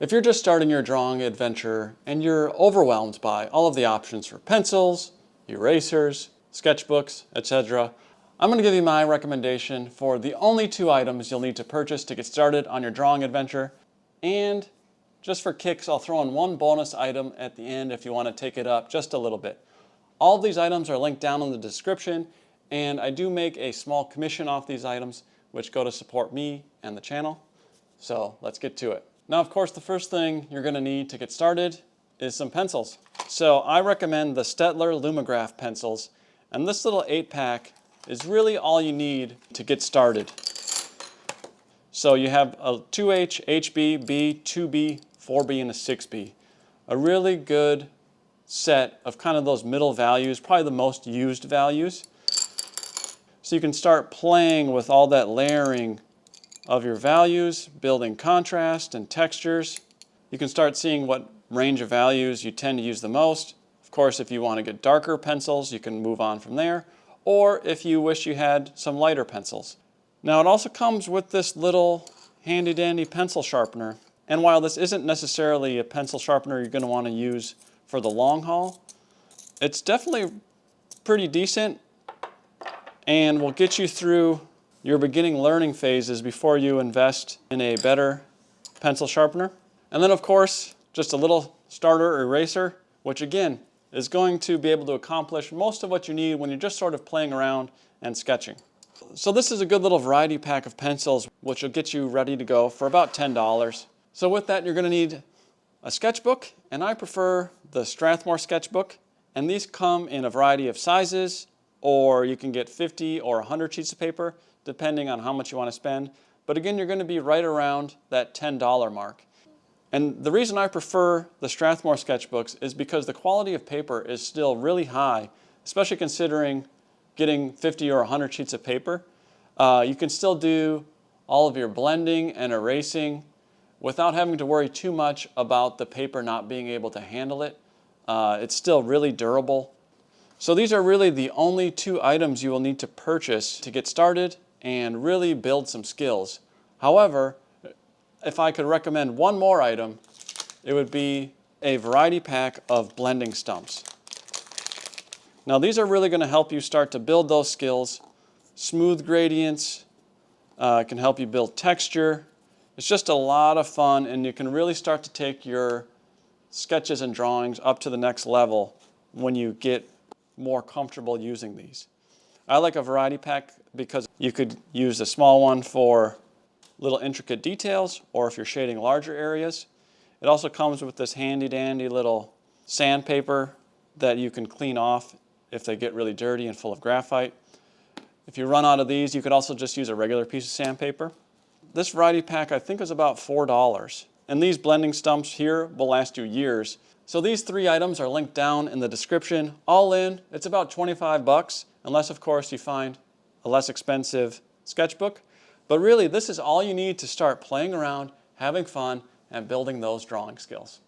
If you're just starting your drawing adventure and you're overwhelmed by all of the options for pencils, erasers, sketchbooks, etc., I'm going to give you my recommendation for the only 2 items you'll need to purchase to get started on your drawing adventure. And just for kicks, I'll throw in one bonus item at the end if you want to take it up just a little bit. All of these items are linked down in the description, and I do make a small commission off these items, which go to support me and the channel. So let's get to it. Now, of course, the first thing you're going to need to get started is some pencils. So I recommend the Staedtler Lumograph pencils, and this little 8-pack is really all you need to get started. So you have a 2H, HB, B, 2B, 4B, and a 6B. A really good set of kind of those middle values, probably the most used values. So you can start playing with all that layering of your values, building contrast and textures. You can start seeing what range of values you tend to use the most. Of course, if you want to get darker pencils, you can move on from there. Or if you wish you had some lighter pencils. Now, it also comes with this little handy-dandy pencil sharpener. And while this isn't necessarily a pencil sharpener you're going to want to use for the long haul, it's definitely pretty decent and will get you through your beginning learning phases before you invest in a better pencil sharpener. And then, of course, just a little starter eraser, which again is going to be able to accomplish most of what you need when you're just sort of playing around and sketching. So this is a good little variety pack of pencils, which will get you ready to go for about $10. So with that, you're going to need a sketchbook, and I prefer the Strathmore sketchbook. And these come in a variety of sizes, or you can get 50 or 100 sheets of paper, depending on how much you want to spend. But again, you're going to be right around that $10 mark. And the reason I prefer the Strathmore sketchbooks is because the quality of paper is still really high, especially considering getting 50 or 100 sheets of paper. You can still do all of your blending and erasing without having to worry too much about the paper not being able to handle it. It's still really durable. So these are really the only 2 items you will need to purchase to get started and really build some skills. However, if I could recommend one more item, it would be a variety pack of blending stumps. Now, these are really going to help you start to build those skills. Smooth gradients can help you build texture. It's just a lot of fun, and you can really start to take your sketches and drawings up to the next level when you get more comfortable using these. I like a variety pack because you could use a small one for little intricate details, or if you're shading larger areas. It also comes with this handy dandy little sandpaper that you can clean off if they get really dirty and full of graphite. If you run out of these, you could also just use a regular piece of sandpaper. This variety pack I think is about $4, and these blending stumps here will last you years. So these 3 items are linked down in the description. All in, it's about 25 bucks, unless of course you find a less expensive sketchbook. But really, this is all you need to start playing around, having fun, and building those drawing skills.